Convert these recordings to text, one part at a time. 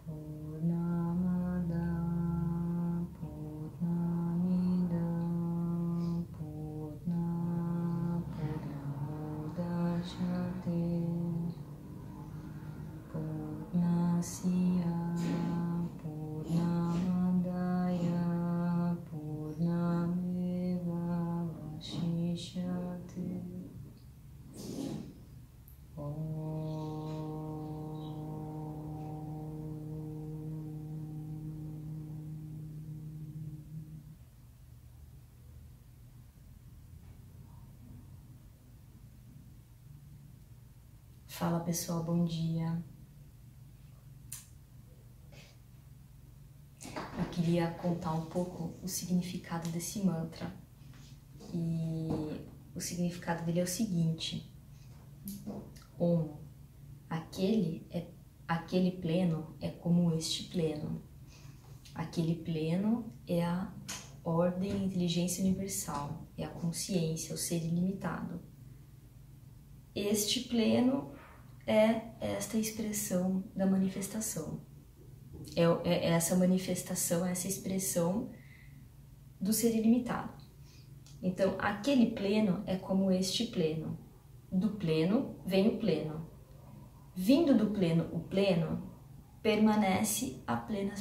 Purnamada Purnamidam Purnamudachyate Purnasya Purnamadaya Purnameva Vashishyate. Fala pessoal, bom dia. Eu queria contar um pouco o significado desse mantra. E o significado dele é o seguinte: Om, aquele pleno é como este pleno. Aquele pleno é a ordem, a inteligência universal, é a consciência, o ser ilimitado. Este pleno é esta expressão da manifestação. É essa manifestação, essa expressão do ser ilimitado. Então, aquele pleno é como este pleno. Do pleno vem o pleno. Vindo do pleno o pleno, permanece a plena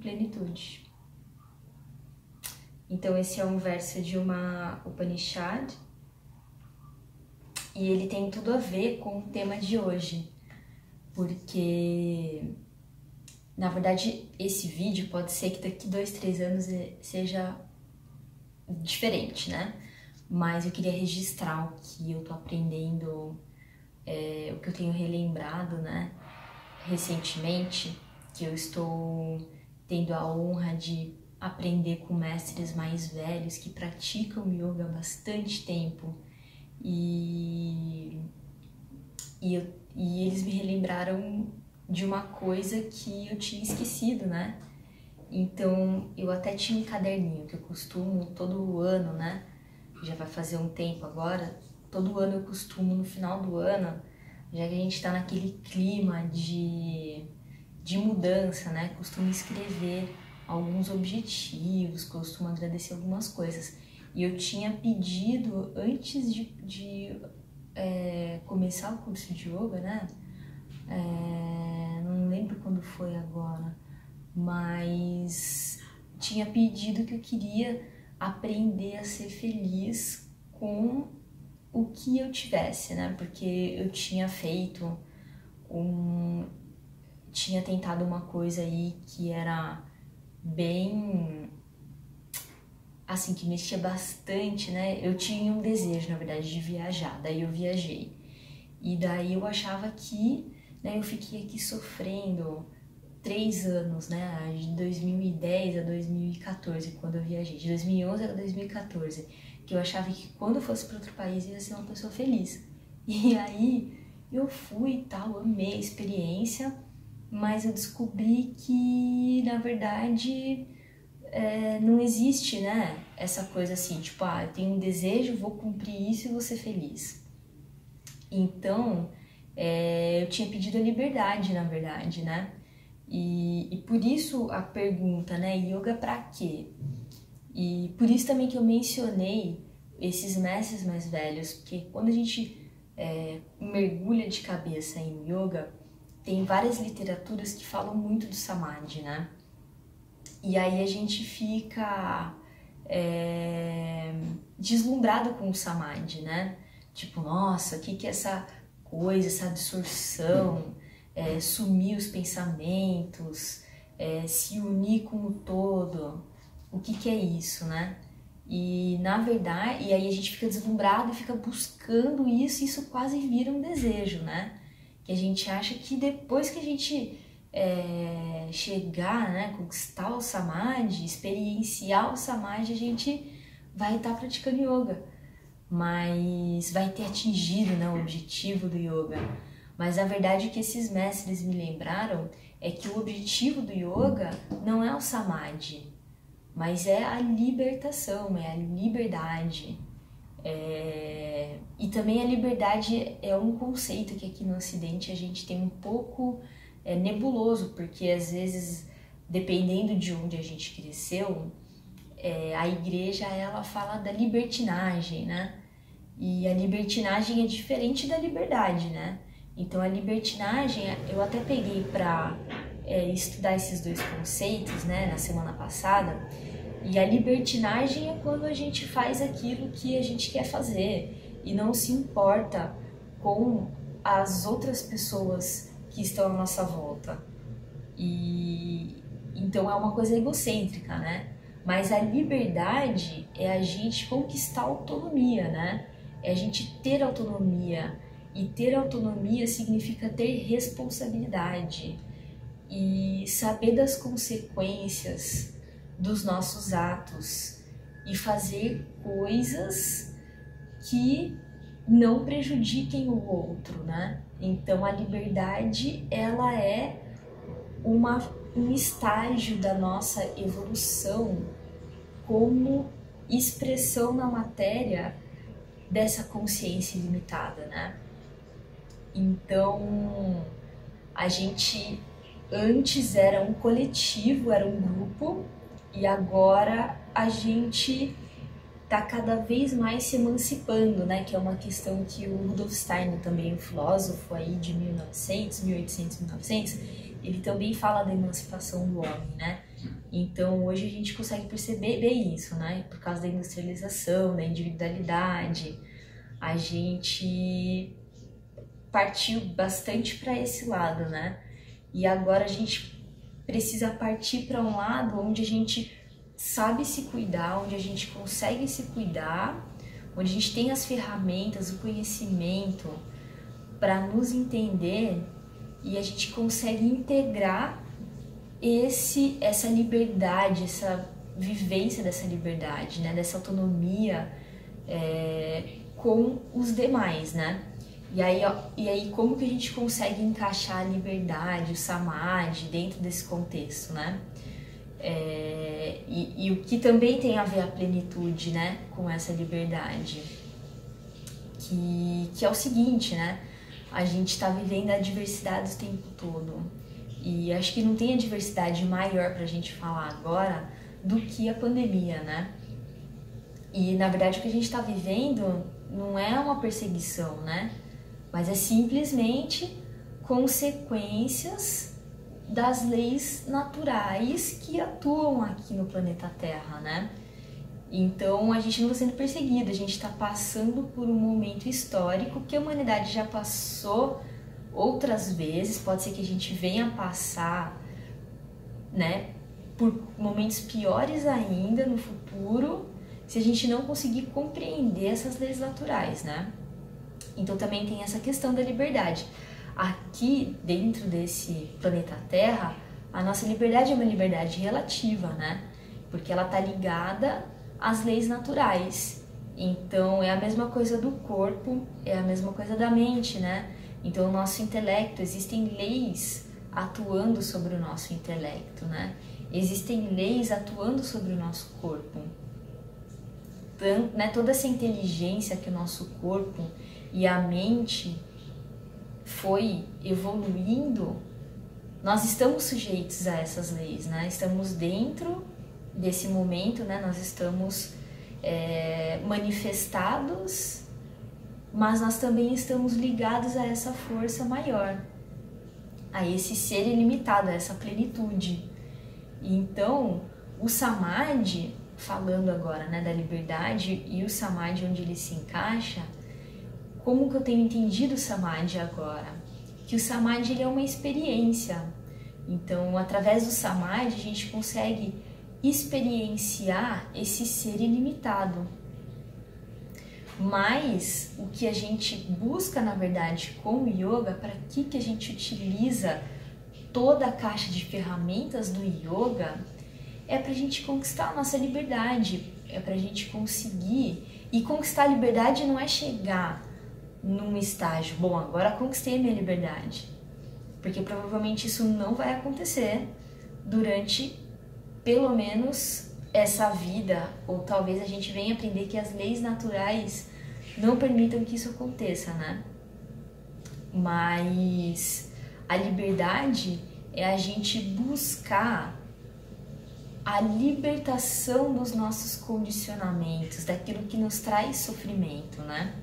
plenitude. Então, esse é um verso de uma Upanishad e ele tem tudo a ver com o tema de hoje, porque, na verdade, esse vídeo pode ser que daqui 2, 3 anos seja diferente, né? Mas eu queria registrar o que eu tô aprendendo, o que eu tenho relembrado, né? Recentemente, que eu estou tendo a honra de aprender com mestres mais velhos que praticam yoga há bastante tempo e eles me relembraram de uma coisa que eu tinha esquecido, né? Então, eu até tinha um caderninho que eu costumo todo ano, né? Já vai fazer um tempo agora. Todo ano eu costumo, no final do ano, já que a gente tá naquele clima de mudança, né? Costumo escrever alguns objetivos, costumo agradecer algumas coisas. E eu tinha pedido, antes de começar o curso de yoga, né? Não lembro quando foi agora, mas tinha pedido que eu queria aprender a ser feliz com o que eu tivesse, né? Porque eu tinha feito tinha tentado uma coisa aí que era bem, assim, que mexia bastante, né? Eu tinha um desejo, na verdade, de viajar, daí eu viajei. E daí eu achava que, né, eu fiquei aqui sofrendo 3 anos, né, de 2010 a 2014, quando eu viajei, de 2011 a 2014, que eu achava que quando eu fosse para outro país eu ia ser uma pessoa feliz. E aí eu fui e tal, amei a experiência, mas eu descobri que, na verdade, não existe, né, essa coisa assim, tipo, eu tenho um desejo, vou cumprir isso e vou ser feliz. Então, eu tinha pedido a liberdade, na verdade, né? E por isso a pergunta, né? Yoga pra quê? E por isso também que eu mencionei esses mestres mais velhos, porque quando a gente mergulha de cabeça em yoga, tem várias literaturas que falam muito do samadhi, né? E aí a gente fica deslumbrado com o samadhi, né? Tipo, nossa, o que é essa coisa, essa absorção, sumir os pensamentos, se unir com o todo, o que é isso, né? E na verdade, e aí a gente fica deslumbrado e fica buscando isso, e isso quase vira um desejo, né? Que a gente acha que depois que a gente chegar, né, conquistar o samadhi, experienciar o samadhi, a gente vai estar praticando yoga, mas vai ter atingido, né, o objetivo do yoga. Mas a verdade que esses mestres me lembraram é que o objetivo do yoga não é o samadhi, mas é a libertação, é a liberdade. E também a liberdade é um conceito que aqui no Ocidente a gente tem um pouco nebuloso, porque às vezes, dependendo de onde a gente cresceu, a igreja ela fala da libertinagem, né? E a libertinagem é diferente da liberdade, né? Então a libertinagem, eu até peguei para estudar esses dois conceitos, né, na semana passada. E a libertinagem é quando a gente faz aquilo que a gente quer fazer e não se importa com as outras pessoas que estão à nossa volta. E então é uma coisa egocêntrica, né? Mas a liberdade é a gente conquistar a autonomia, né? É a gente ter autonomia. E ter autonomia significa ter responsabilidade e saber das consequências dos nossos atos e fazer coisas que não prejudiquem o outro, né? Então a liberdade, ela é um estágio da nossa evolução como expressão na matéria dessa consciência ilimitada, né? Então a gente antes era um coletivo, era um grupo, e agora a gente está cada vez mais se emancipando, né? Que é uma questão que o Rudolf Steiner, também um filósofo aí de 1800, 1900, ele também fala da emancipação do homem, né? Então hoje a gente consegue perceber bem isso, né? Por causa da industrialização, da individualidade, a gente partiu bastante para esse lado, né? E agora a gente precisa partir para um lado onde a gente sabe se cuidar, onde a gente consegue se cuidar, onde a gente tem as ferramentas, o conhecimento para nos entender e a gente consegue integrar essa liberdade, essa vivência dessa liberdade, né? Dessa autonomia com os demais, né? E aí como que a gente consegue encaixar a liberdade, o samadhi dentro desse contexto, né? E o que também tem a ver a plenitude, né, com essa liberdade, que é o seguinte, né? A gente está vivendo a diversidade o tempo todo e acho que não tem a diversidade maior para a gente falar agora do que a pandemia, né? E na verdade o que a gente está vivendo não é uma perseguição, né? Mas é simplesmente consequências das leis naturais que atuam aqui no planeta Terra, né? Então a gente não está sendo perseguido, a gente está passando por um momento histórico que a humanidade já passou outras vezes, pode ser que a gente venha passar, né, por momentos piores ainda no futuro, se a gente não conseguir compreender essas leis naturais, né? Então também tem essa questão da liberdade. Aqui, dentro desse planeta Terra, a nossa liberdade é uma liberdade relativa, né? Porque ela está ligada às leis naturais. Então é a mesma coisa do corpo, é a mesma coisa da mente, né? Então o nosso intelecto, existem leis atuando sobre o nosso intelecto, né? Existem leis atuando sobre o nosso corpo. Então, né, toda essa inteligência que o nosso corpo e a mente foi evoluindo, nós estamos sujeitos a essas leis, né? Estamos dentro desse momento, né? Nós estamos manifestados, mas nós também estamos ligados a essa força maior, a esse ser ilimitado, a essa plenitude. Então, o Samadhi, falando agora, né, da liberdade e o Samadhi onde ele se encaixa, como que eu tenho entendido o Samadhi agora? Que o Samadhi ele é uma experiência. Então, através do Samadhi, a gente consegue experienciar esse ser ilimitado. Mas o que a gente busca, na verdade, com o yoga, para que a gente utiliza toda a caixa de ferramentas do yoga, é para a gente conquistar a nossa liberdade, é para a gente conseguir. E conquistar a liberdade não é chegar num estágio, bom, agora conquistei a minha liberdade, porque provavelmente isso não vai acontecer durante pelo menos essa vida, ou talvez a gente venha aprender que as leis naturais não permitam que isso aconteça, né? Mas a liberdade é a gente buscar a libertação dos nossos condicionamentos, daquilo que nos traz sofrimento, né?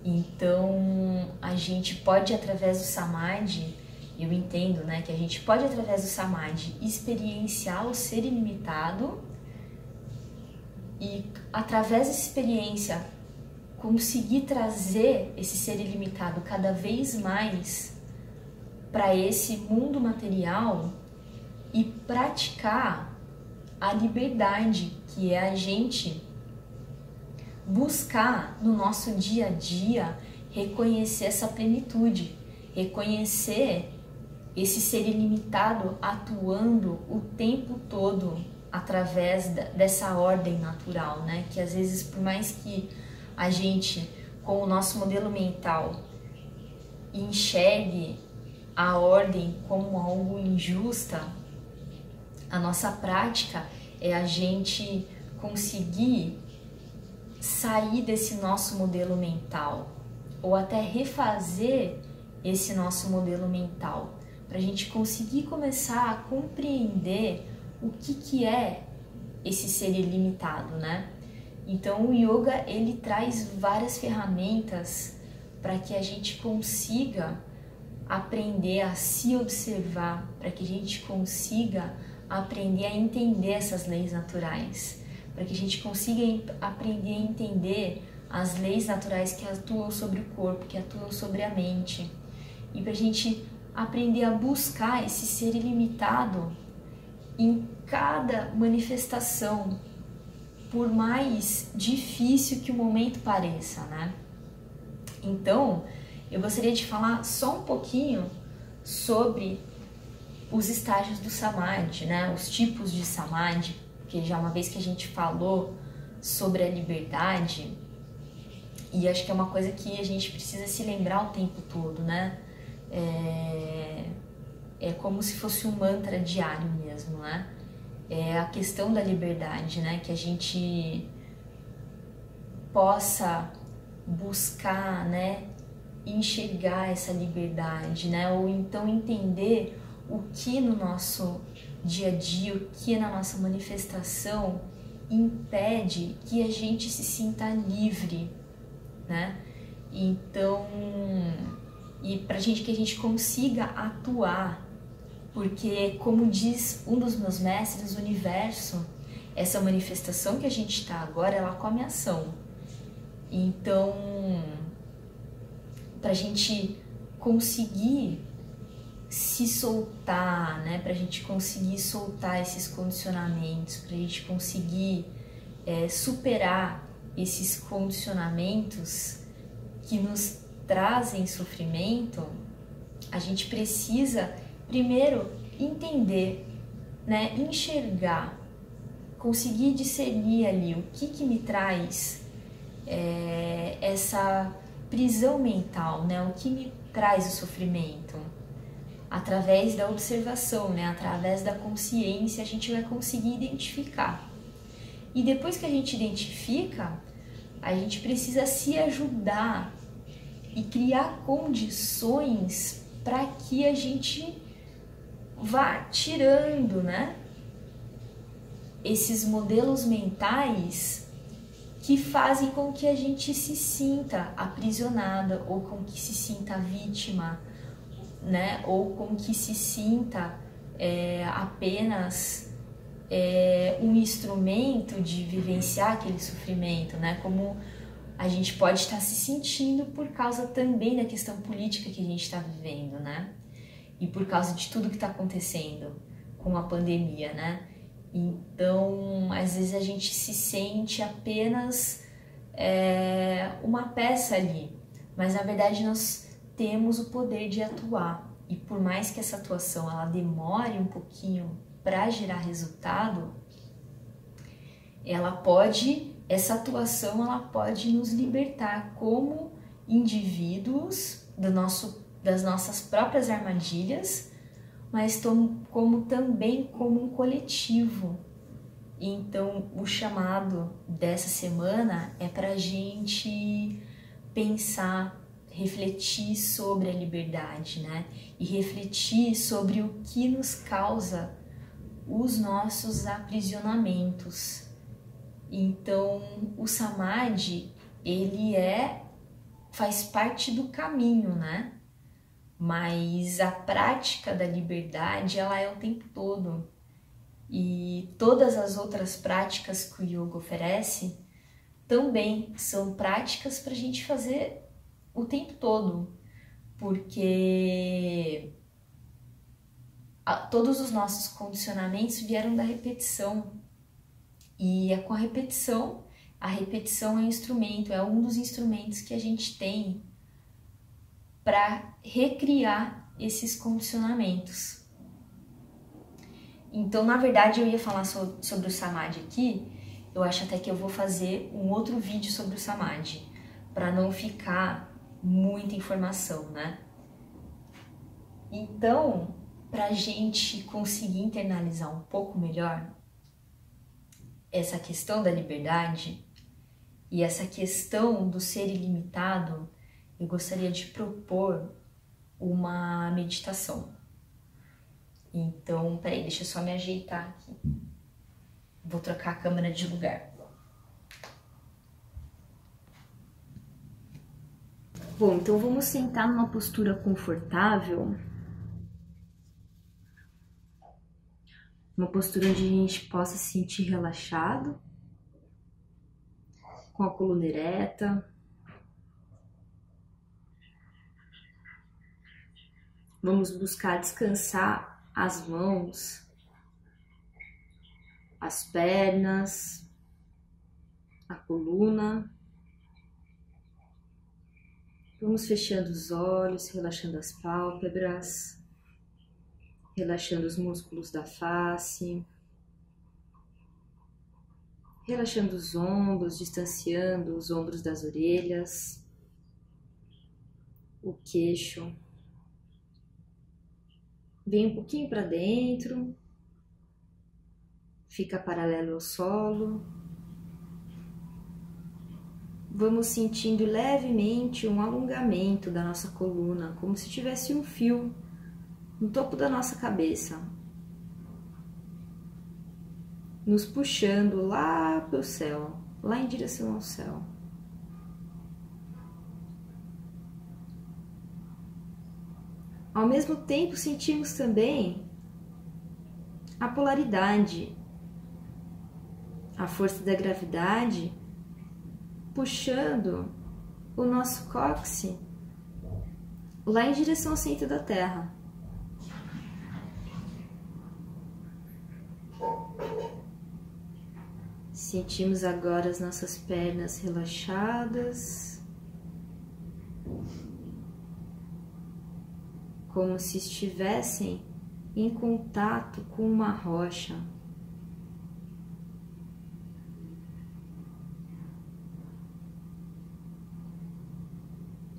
Então, a gente pode, através do Samadhi, eu entendo, né, que a gente pode, através do Samadhi, experienciar o ser ilimitado e, através dessa experiência, conseguir trazer esse ser ilimitado cada vez mais para esse mundo material e praticar a liberdade, que é a gente buscar no nosso dia a dia reconhecer essa plenitude, reconhecer esse ser ilimitado atuando o tempo todo através dessa ordem natural, né? Que às vezes, por mais que a gente, com o nosso modelo mental, enxergue a ordem como algo injusta, a nossa prática é a gente conseguir sair desse nosso modelo mental ou até refazer esse nosso modelo mental para a gente conseguir começar a compreender o que é esse ser ilimitado, né? Então o yoga ele traz várias ferramentas para que a gente consiga aprender a se observar, para que a gente consiga aprender a entender essas leis naturais, para que a gente consiga aprender a entender as leis naturais que atuam sobre o corpo, que atuam sobre a mente, e para a gente aprender a buscar esse ser ilimitado em cada manifestação, por mais difícil que o momento pareça, né? Então, eu gostaria de falar só um pouquinho sobre os estágios do Samadhi, né? Os tipos de Samadhi, que já uma vez que a gente falou sobre a liberdade, e acho que é uma coisa que a gente precisa se lembrar o tempo todo, né? É como se fosse um mantra diário mesmo, né? É a questão da liberdade, né? Que a gente possa buscar, né? Enxergar essa liberdade, né? Ou então entender o que no nosso dia a dia, o que na nossa manifestação impede que a gente se sinta livre, né? Então, e pra gente que a gente consiga atuar, porque como diz um dos meus mestres, o universo, essa manifestação que a gente está agora, ela come ação. Então, pra gente conseguir se soltar, né? Pra gente conseguir soltar esses condicionamentos, pra gente conseguir superar esses condicionamentos que nos trazem sofrimento, a gente precisa primeiro entender, né? Enxergar, conseguir discernir ali o que me traz essa prisão mental, né? O que me traz o sofrimento. Através da observação, né? Através da consciência, a gente vai conseguir identificar. E depois que a gente identifica, a gente precisa se ajudar e criar condições para que a gente vá tirando, né? Esses modelos mentais que fazem com que a gente se sinta aprisionada ou com que se sinta vítima, né? Ou com que se sinta apenas um instrumento de vivenciar aquele sofrimento, né? Como a gente pode estar se sentindo por causa também da questão política que a gente está vivendo, né? E por causa de tudo que está acontecendo com a pandemia, né? Então, às vezes a gente se sente apenas uma peça ali, mas na verdade nós temos o poder de atuar, e por mais que essa atuação ela demore um pouquinho para gerar resultado, essa atuação ela pode nos libertar como indivíduos das nossas próprias armadilhas, mas como também como um coletivo. Então, o chamado dessa semana é para a gente pensar, refletir sobre a liberdade, né? E refletir sobre o que nos causa os nossos aprisionamentos. Então, o samadhi, ele faz parte do caminho, né? Mas a prática da liberdade, ela é o tempo todo. E todas as outras práticas que o yoga oferece também são práticas para a gente fazer o tempo todo, porque todos os nossos condicionamentos vieram da repetição. E é com a repetição é um instrumento, é um dos instrumentos que a gente tem para recriar esses condicionamentos. Então, na verdade, eu ia falar sobre o Samadhi aqui, eu acho até que eu vou fazer um outro vídeo sobre o Samadhi, para não ficar muita informação, né? Então, para a gente conseguir internalizar um pouco melhor essa questão da liberdade e essa questão do ser ilimitado, eu gostaria de propor uma meditação. Então, peraí, deixa eu só me ajeitar aqui. Vou trocar a câmera de lugar. Bom, então vamos sentar numa postura confortável. Uma postura onde a gente possa se sentir relaxado, com a coluna ereta. Vamos buscar descansar as mãos, as pernas, a coluna. Vamos fechando os olhos, relaxando as pálpebras, relaxando os músculos da face, relaxando os ombros, distanciando os ombros das orelhas, o queixo. Vem um pouquinho para dentro, fica paralelo ao solo. Vamos sentindo levemente um alongamento da nossa coluna, como se tivesse um fio no topo da nossa cabeça, nos puxando lá para o céu, lá em direção ao céu. Ao mesmo tempo, sentimos também a polaridade, a força da gravidade puxando o nosso cóccix lá em direção ao centro da Terra. Sentimos agora as nossas pernas relaxadas, como se estivessem em contato com uma rocha.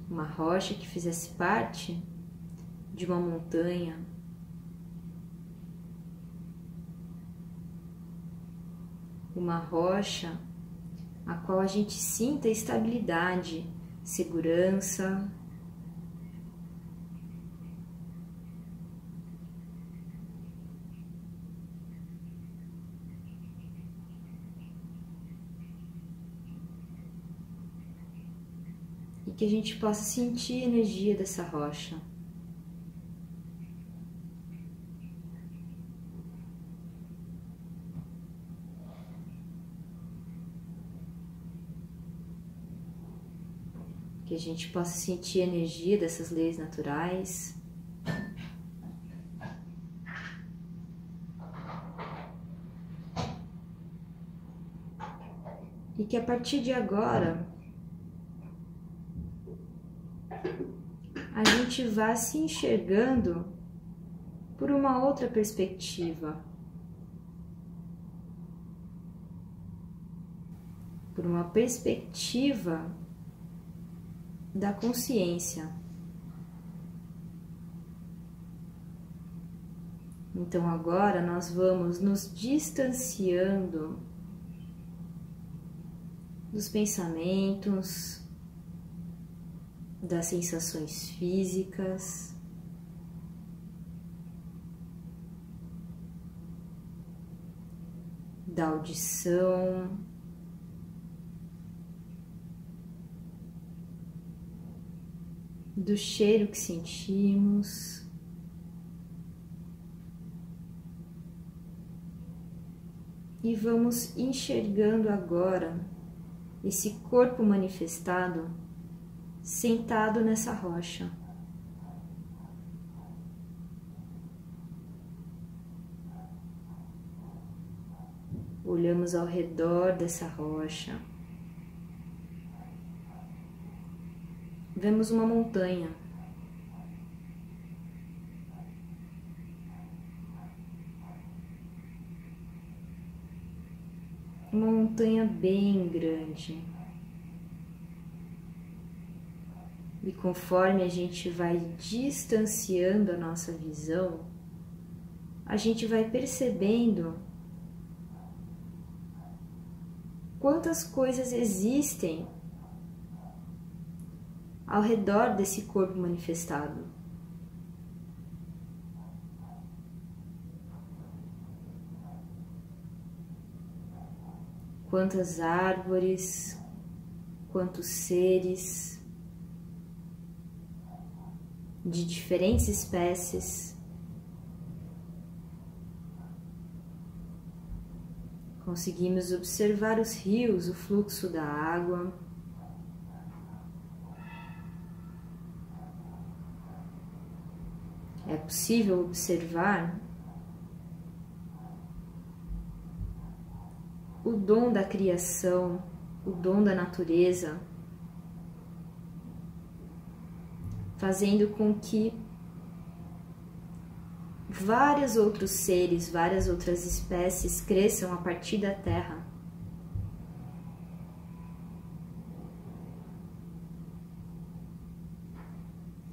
Uma rocha que fizesse parte de uma montanha. Uma rocha a qual a gente sinta estabilidade, segurança. E que a gente possa sentir a energia dessa rocha. Que a gente possa sentir a energia dessas leis naturais. E que a partir de agora a gente vá se enxergando por uma outra perspectiva. Por uma perspectiva da consciência. Então agora nós vamos nos distanciando dos pensamentos, das sensações físicas, da audição, do cheiro que sentimos, e vamos enxergando agora esse corpo manifestado sentado nessa rocha. Olhamos ao redor dessa rocha. Vemos uma montanha. Uma montanha bem grande. E conforme a gente vai distanciando a nossa visão, a gente vai percebendo quantas coisas existem ao redor desse corpo manifestado. Quantas árvores, quantos seres de diferentes espécies. Conseguimos observar os rios, o fluxo da água. É possível observar o dom da criação, o dom da natureza, fazendo com que vários outros seres, várias outras espécies cresçam a partir da Terra.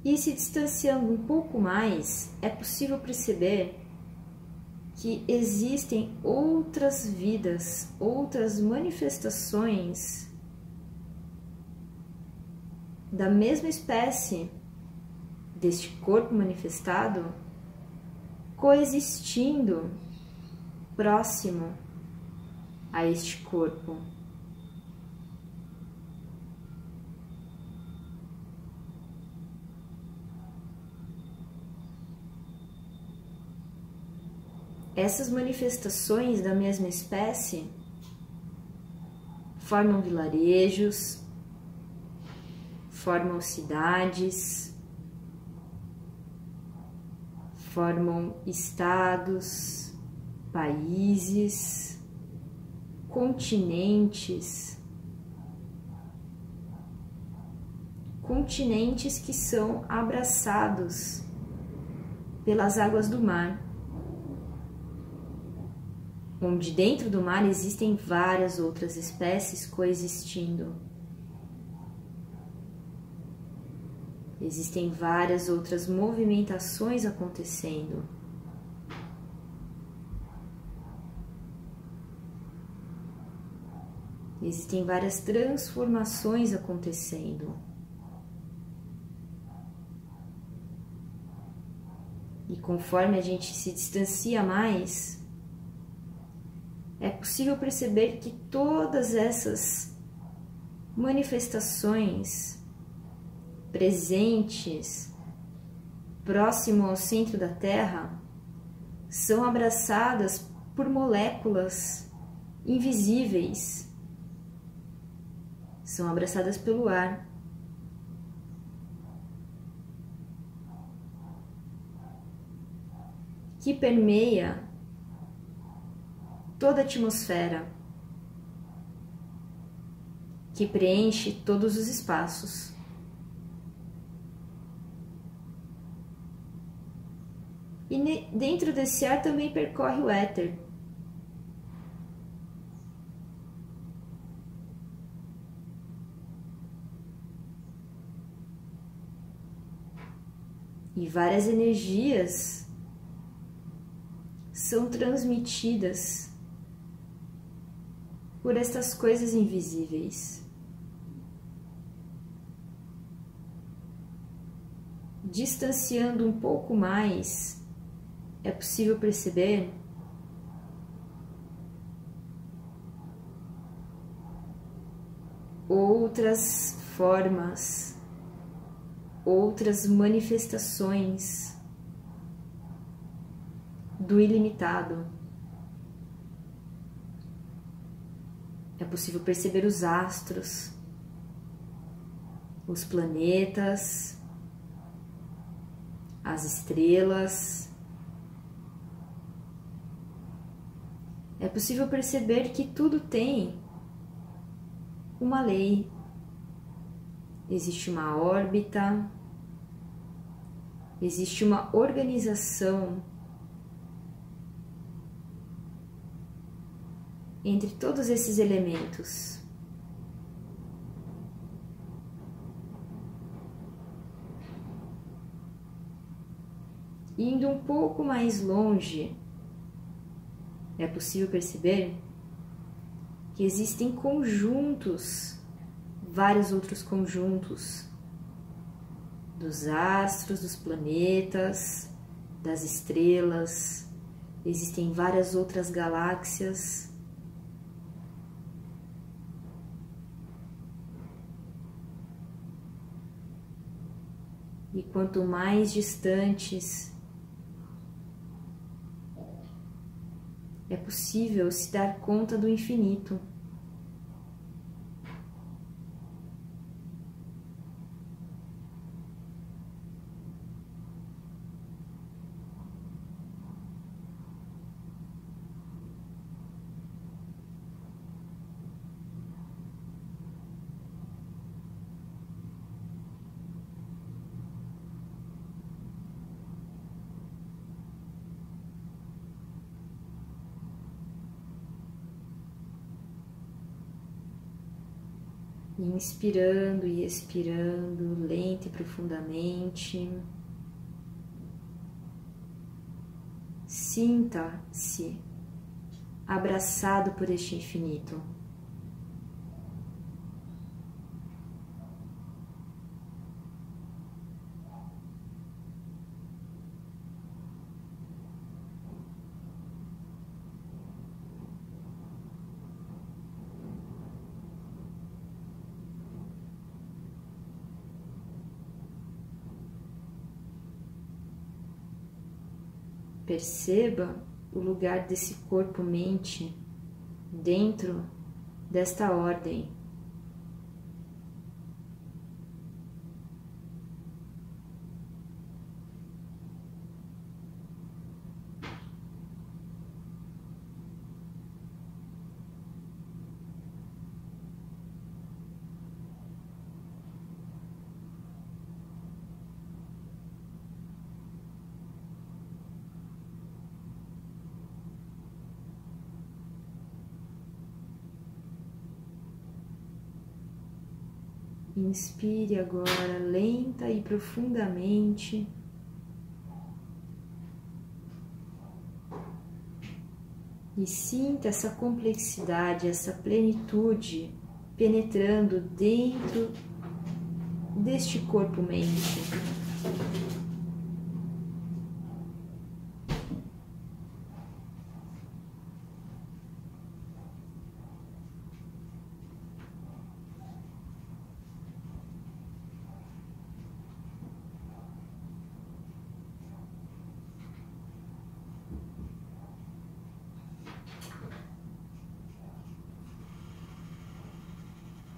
E se distanciando um pouco mais, é possível perceber que existem outras vidas, outras manifestações da mesma espécie deste corpo manifestado, coexistindo próximo a este corpo. Essas manifestações da mesma espécie formam vilarejos, formam cidades, formam estados, países, continentes, continentes que são abraçados pelas águas do mar, onde dentro do mar existem várias outras espécies coexistindo. Existem várias outras movimentações acontecendo. Existem várias transformações acontecendo. E conforme a gente se distancia mais, é possível perceber que todas essas manifestações presentes próximo ao centro da Terra são abraçadas por moléculas invisíveis, são abraçadas pelo ar. Que permeia toda a atmosfera, que preenche todos os espaços. E dentro desse ar também percorre o éter. E várias energias são transmitidas por estas coisas invisíveis. distanciando um pouco mais, é possível perceber outras formas, outras manifestações do ilimitado. É possível perceber os astros, os planetas, as estrelas. É possível perceber que tudo tem uma lei. Existe uma órbita, existe uma organização entre todos esses elementos. Indo um pouco mais longe, é possível perceber que existem conjuntos, vários outros conjuntos dos astros, dos planetas, das estrelas. Existem várias outras galáxias. E quanto mais distantes, é possível se dar conta do infinito. Inspirando e expirando, lenta e profundamente. Sinta-se abraçado por este infinito. Perceba o lugar desse corpo-mente dentro desta ordem. Inspire agora lenta e profundamente. E sinta essa complexidade, essa plenitude penetrando dentro deste corpo-mente.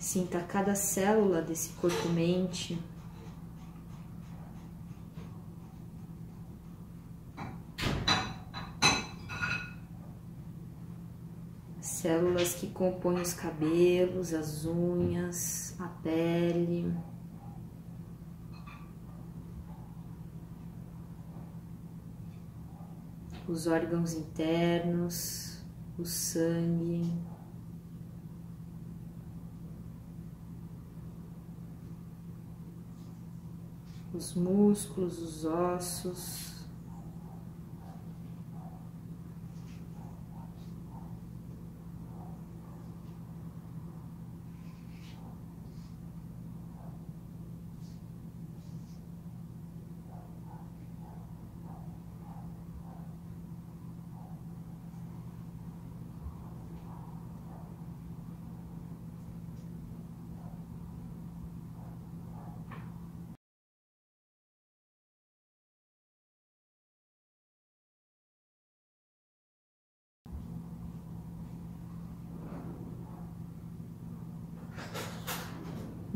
Sinta cada célula desse corpo-mente. Células que compõem os cabelos, as unhas, a pele. Os órgãos internos, o sangue. Os músculos, os ossos.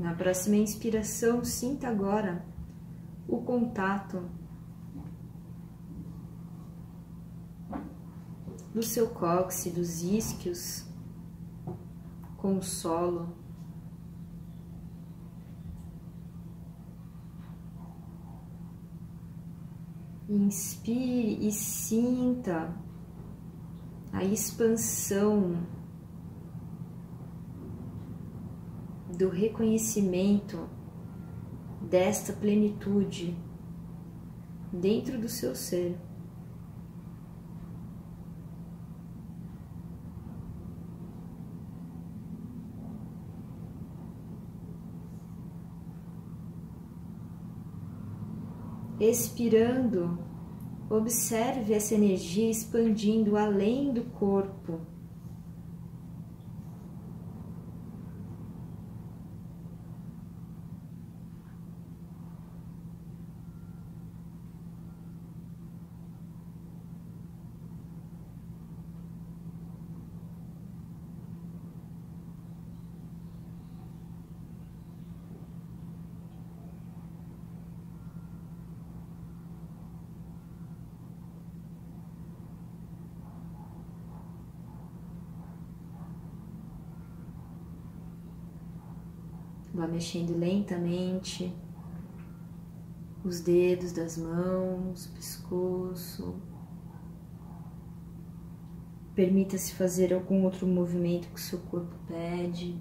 Na próxima inspiração, sinta agora o contato do seu cóccix, dos isquios com o solo. Inspire e sinta a expansão do reconhecimento desta plenitude dentro do seu ser. Expirando, observe essa energia expandindo além do corpo. Vá mexendo lentamente os dedos das mãos, pescoço. Permita-se fazer algum outro movimento que o seu corpo pede.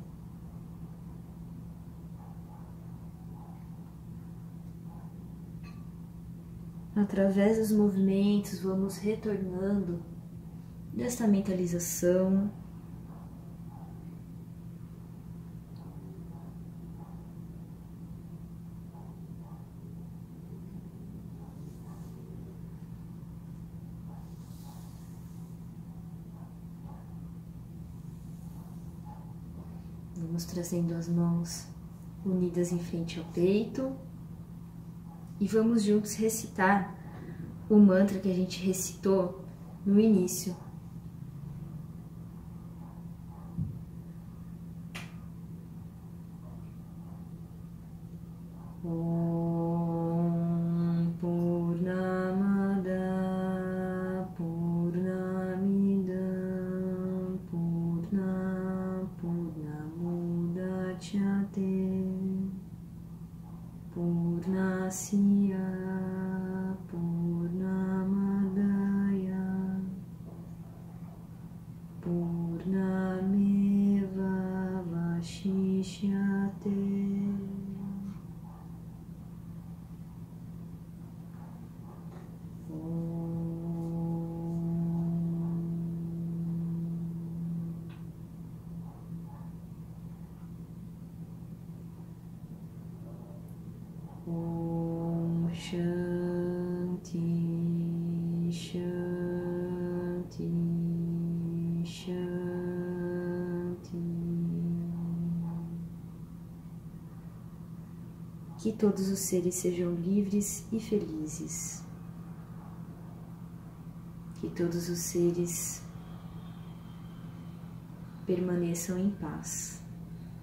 Através dos movimentos, vamos retornando desta mentalização. Vamos trazendo as mãos unidas em frente ao peito e vamos juntos recitar o mantra que a gente recitou no início. Om Purnamada Purnamidam Purnamudachyate Purnasya Purnamadaya Purnameva Vashishyate. Om Shanti Shanti Shanti. Que todos os seres sejam livres e felizes. Que todos os seres permaneçam em paz.